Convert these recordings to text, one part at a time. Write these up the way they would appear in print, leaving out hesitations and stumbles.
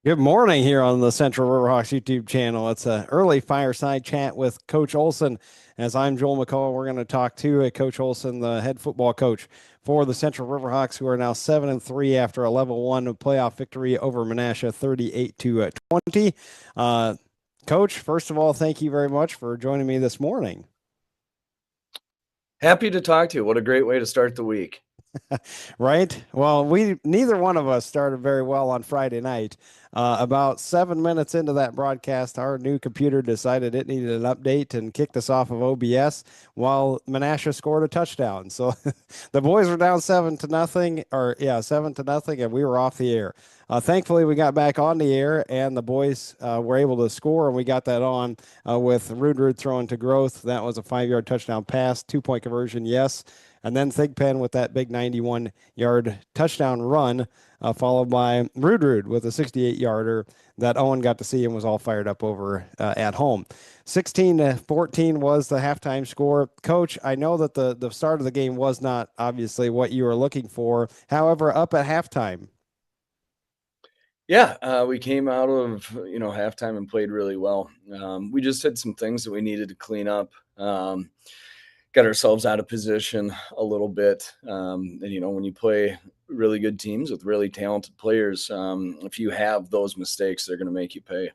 Good morning here on the Central Riverhawks YouTube channel. It's an early fireside chat with Coach Olson. As I'm Joel McCall, we're going to talk to Coach Olson, the head football coach for the Central Riverhawks, who are now 7-3 after a level one playoff victory over Menasha, 38 to 20. Uh, Coach, first of all, thank you very much for joining me this morning. Happy to talk to you. What a great way to start the week. Right? Well, we neither one of us started very well on Friday night. About 7 minutes into that broadcast, our new computer decided it needed an update and kicked us off of OBS while Menasha scored a touchdown. So the boys were down 7-0, or yeah, 7-0, and we were off the air. Thankfully, we got back on the air, and the boys were able to score, and we got that on with Rudrud throwing to Growth. That was a 5-yard touchdown pass, 2-point conversion, yes. And then Thigpen with that big 91-yard touchdown run, followed by Rudrud with a 68-yarder that Owen got to see and was all fired up over at home. 16-14 was the halftime score. Coach, I know that the start of the game was not obviously what you were looking for. However, up at halftime. Yeah, we came out of halftime and played really well. We just had some things that we needed to clean up. Got ourselves out of position a little bit. And when you play really good teams with really talented players, if you have those mistakes, they're going to make you pay.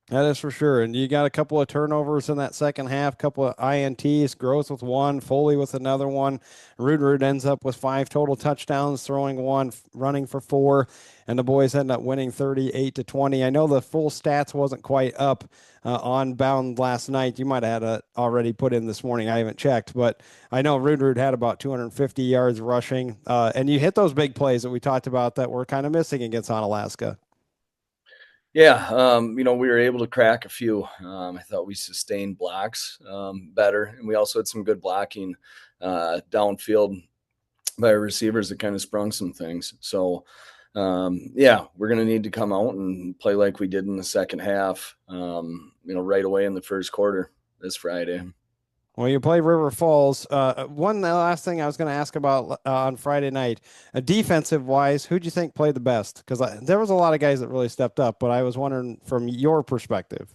That is for sure. And you got a couple of turnovers in that second half, couple of INTs, Gross with one, Foley with another one. Rudrud ends up with 5 total touchdowns, throwing one, running for 4, and the boys end up winning 38-20. I know the full stats wasn't quite up on Bound last night. You might have had it already put in this morning. I haven't checked, but I know Rudrud had about 250 yards rushing. And you hit those big plays that we talked about that were kind of missing against Onalaska. Yeah, we were able to crack a few. I thought we sustained blocks better, and we also had some good blocking downfield by our receivers that kind of sprung some things. So, yeah, we're going to need to come out and play like we did in the second half, right away in the first quarter this Friday. Well, you play River Falls. One last thing I was going to ask about on Friday night, defensive wise, who do you think played the best? Because there was a lot of guys that really stepped up, but I was wondering from your perspective.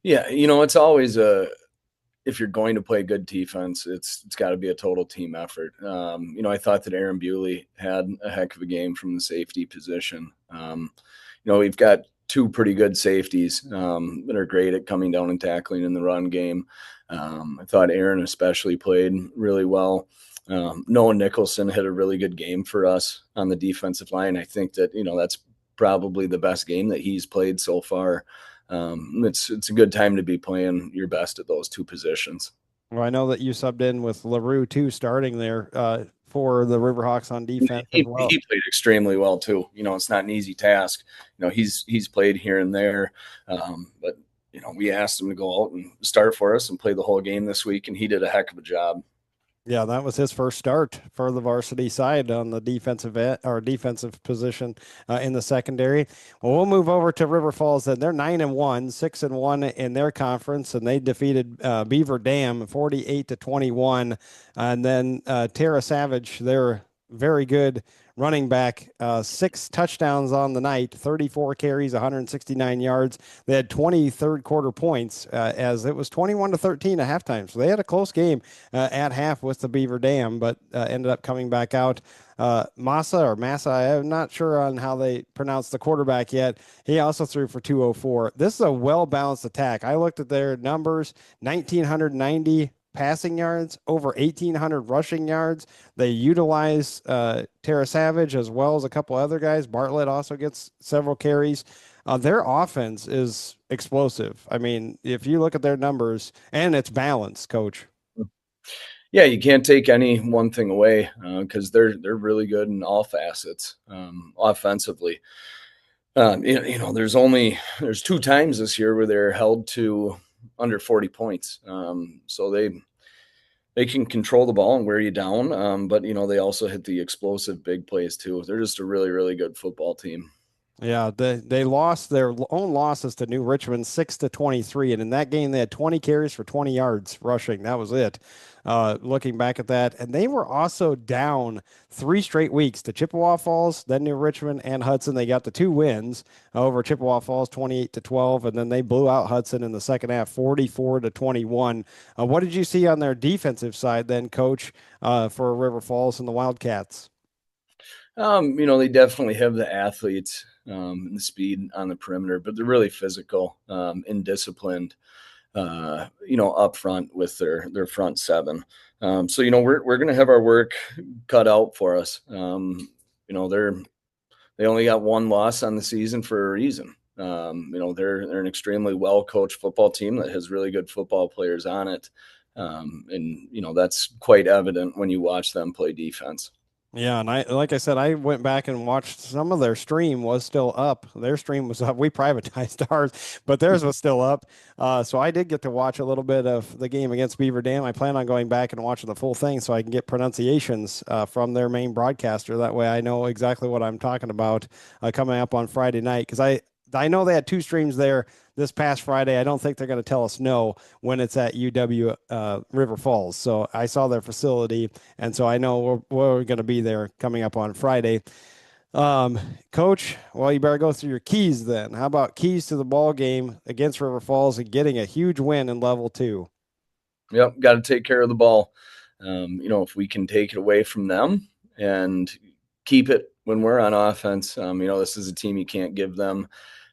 Yeah, it's always if you're going to play good defense, it's got to be a total team effort. I thought that Aaron Bewley had a heck of a game from the safety position. We've got two pretty good safeties that are great at coming down and tackling in the run game. I thought Aaron especially played really well. Noah Nicholson had a really good game for us on the defensive line. I think that that's probably the best game that he's played so far. It's a good time to be playing your best at those two positions. Well, I know that you subbed in with LaRue too, starting there for the Riverhawks on defense as well. He played extremely well too. It's not an easy task. He's played here and there, but we asked him to go out and start for us and play the whole game this week, and he did a heck of a job. Yeah, that was his first start for the varsity side on the defensive or defensive position in the secondary. Well, we'll move over to River Falls. Then they're 9-1, 6-1 in their conference, and they defeated Beaver Dam 48-21. And then Tara Savage, they're very good running back, 6 touchdowns on the night, 34 carries, 169 yards. They had 23rd quarter points as it was 21-13 at halftime. So they had a close game at half with the Beaver Dam, but ended up coming back out. Massa, I'm not sure on how they pronounce the quarterback yet. He also threw for 204. This is a well balanced attack. I looked at their numbers, 1,990 passing yards, over 1,800 rushing yards. They utilize Tara Savage as well as a couple other guys. Bartlett also gets several carries. Their offense is explosive. I mean, if you look at their numbers, and it's balanced, coach. Yeah, you can't take any one thing away because they're really good in all facets offensively. There's 2 times this year where they're held to under 40 points. So they can control the ball and wear you down. But they also hit the explosive big plays too. They're just a really, really good football team. Yeah, they lost their own losses to New Richmond 6-23, and in that game they had 20 carries for 20 yards rushing. That was it. Looking back at that, and they were also down 3 straight weeks to Chippewa Falls, then New Richmond and Hudson. They got the 2 wins over Chippewa Falls, 28-12, and then they blew out Hudson in the second half, 44-21. What did you see on their defensive side then, Coach, for River Falls and the Wildcats? They definitely have the athletes and the speed on the perimeter, but they're really physical and disciplined. Up front with their front seven. So we're going to have our work cut out for us. They only got one loss on the season for a reason. They're an extremely well coached football team that has really good football players on it, and that's quite evident when you watch them play defense. Yeah, and like I said, I went back and watched some of their stream was still up. Their stream was up. We privatized ours, but theirs was still up. So I did get to watch a little bit of the game against Beaver Dam. I plan on going back and watching the full thing so I can get pronunciations from their main broadcaster. That way I know exactly what I'm talking about coming up on Friday night. Because I know they had 2 streams there this past Friday. I don't think they're going to tell us no when it's at UW River Falls. So I saw their facility, and so I know we're going to be there coming up on Friday. Um, Coach, well, you better go through your keys then. How about keys to the ball game against River Falls and getting a huge win in level 2? Yep, got to take care of the ball. If we can take it away from them and keep it when we're on offense, this is a team you can't give them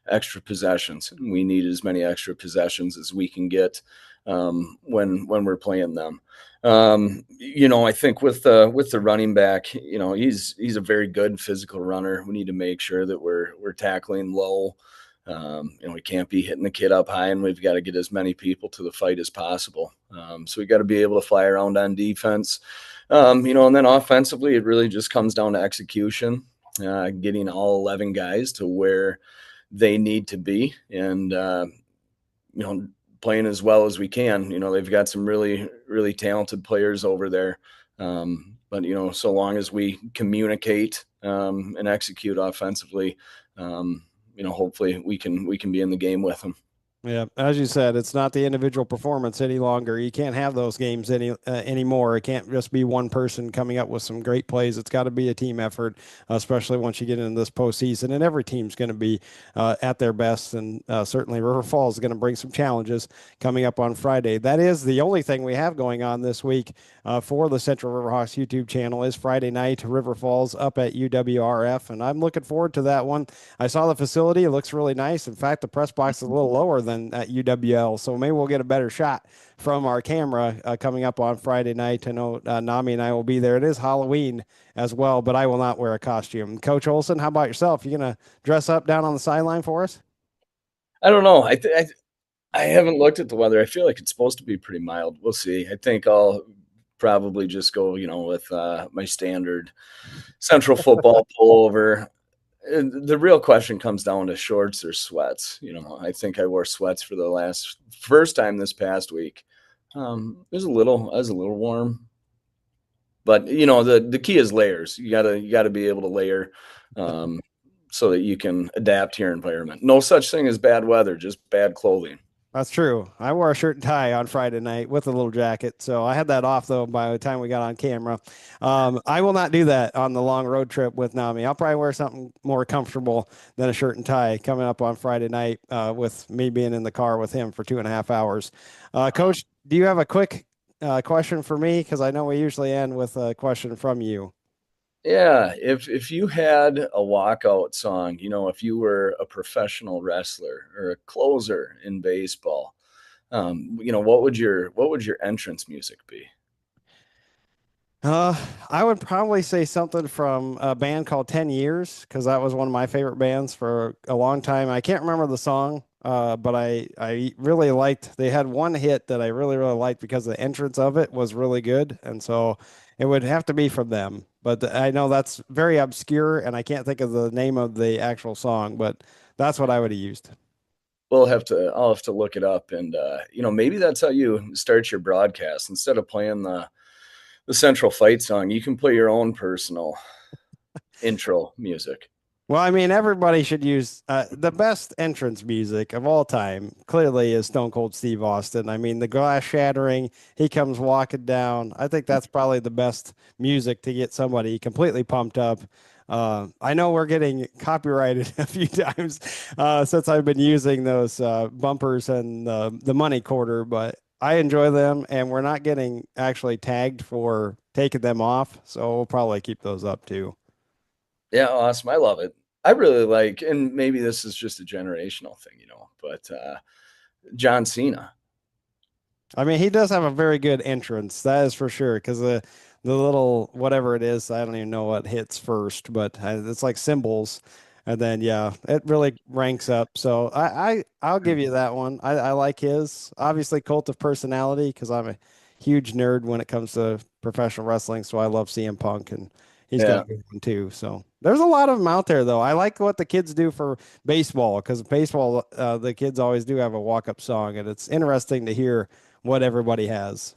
extra possessions. We need as many extra possessions as we can get when we're playing them. I think with the running back, he's a very good physical runner. We need to make sure that we're tackling low. We can't be hitting the kid up high, and we've got to get as many people to the fight as possible. So we got to be able to fly around on defense. And then offensively, it really just comes down to execution, getting all 11 guys to where they need to be, and playing as well as we can. They've got some really, really talented players over there. But so long as we communicate and execute offensively, hopefully we can be in the game with them. Yeah, as you said, it's not the individual performance any longer. You can't have those games anymore. It can't just be one person coming up with some great plays. It's got to be a team effort, especially once you get into this postseason. And every team's going to be at their best, and certainly River Falls is going to bring some challenges coming up on Friday. That is the only thing we have going on this week for the Central Riverhawks YouTube channel. Is Friday night River Falls up at UWRF, and I'm looking forward to that one. I saw the facility; it looks really nice. In fact, the press box is a little lower than at UWL. So maybe we'll get a better shot from our camera coming up on Friday night. I know Nami and I will be there. It is Halloween as well, but I will not wear a costume. Coach Olson, how about yourself? You going to dress up down on the sideline for us? I don't know. I haven't looked at the weather. I feel like it's supposed to be pretty mild. We'll see. I think I'll probably just go, with my standard Central football pullover. The real question comes down to shorts or sweats. I think I wore sweats for the first time this past week. It was I was a little warm, but the key is layers. You gotta be able to layer, so that you can adapt to your environment. No such thing as bad weather, just bad clothing. That's true. I wore a shirt and tie on Friday night with a little jacket. So I had that off, though, by the time we got on camera. I will not do that on the long road trip with Nami. I'll probably wear something more comfortable than a shirt and tie coming up on Friday night with me being in the car with him for 2.5 hours. Coach, do you have a quick question for me? Because I know we usually end with a question from you. Yeah, if you had a walkout song, if you were a professional wrestler or a closer in baseball, what would your entrance music be? Uh, I would probably say something from a band called 10 Years because that was one of my favorite bands for a long time. I can't remember the song, but I really liked. They had one hit that I really really liked because the entrance of it was really good, and so it would have to be from them. But I know that's very obscure, and I can't think of the name of the actual song, but that's what I would have used. I'll have to look it up, and maybe that's how you start your broadcast. Instead of playing the central fight song, you can play your own personal intro music. Well, I mean, everybody should use the best entrance music of all time. Clearly, is Stone Cold Steve Austin. I mean, the glass shattering, he comes walking down. I think that's probably the best music to get somebody completely pumped up. I know we're getting copyrighted a few times since I've been using those bumpers and the money quarter, but I enjoy them, and we're not getting actually tagged for taking them off, so we'll probably keep those up too. Yeah, awesome. I love it. I really like, and maybe this is just a generational thing, but John Cena. I mean, he does have a very good entrance, that is for sure. Because the little whatever it is, I don't even know what hits first, but it's like symbols, and then yeah, it really ranks up. So I'll give you that one. I like his obviously cult of personality because I'm a huge nerd when it comes to professional wrestling. So I love CM Punk, and he's got Yeah, a good one too. So there's a lot of them out there though. I like what the kids do for baseball because baseball, the kids always do have a walk up song, and it's interesting to hear what everybody has.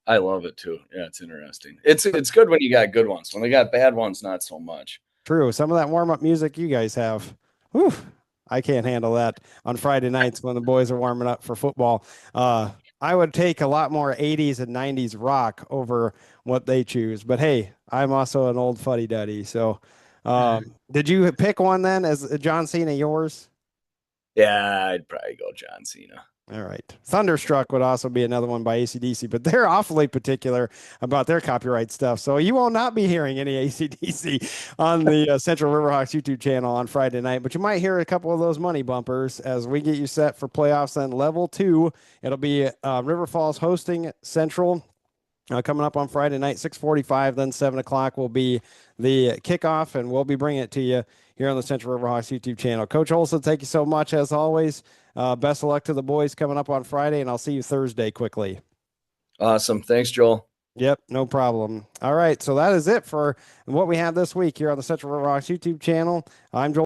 I love it too. Yeah, it's interesting. It's good when you got good ones. When they got bad ones, not so much. True. Some of that warm up music you guys have. Whew, I can't handle that on Friday nights when the boys are warming up for football. I would take a lot more 80s and 90s rock over what they choose. But hey, I'm also an old fuddy duddy. So, did you pick one then as John Cena yours? Yeah, I'd probably go John Cena. All right. Thunderstruck would also be another one by AC/DC, but they're awfully particular about their copyright stuff. So you will not be hearing any AC/DC on the Central Riverhawks YouTube channel on Friday night, but you might hear a couple of those money bumpers as we get you set for playoffs on level two. It'll be River Falls hosting Central. Coming up on Friday night, 6:45, then 7 o'clock will be the kickoff, and we'll be bringing it to you here on the Central Riverhawks YouTube channel. Coach Olson, thank you so much as always. Best of luck to the boys coming up on Friday, and I'll see you Thursday quickly. Awesome. Thanks, Joel. Yep, no problem. All right, so that is it for what we have this week here on the Central Riverhawks YouTube channel. I'm Joel.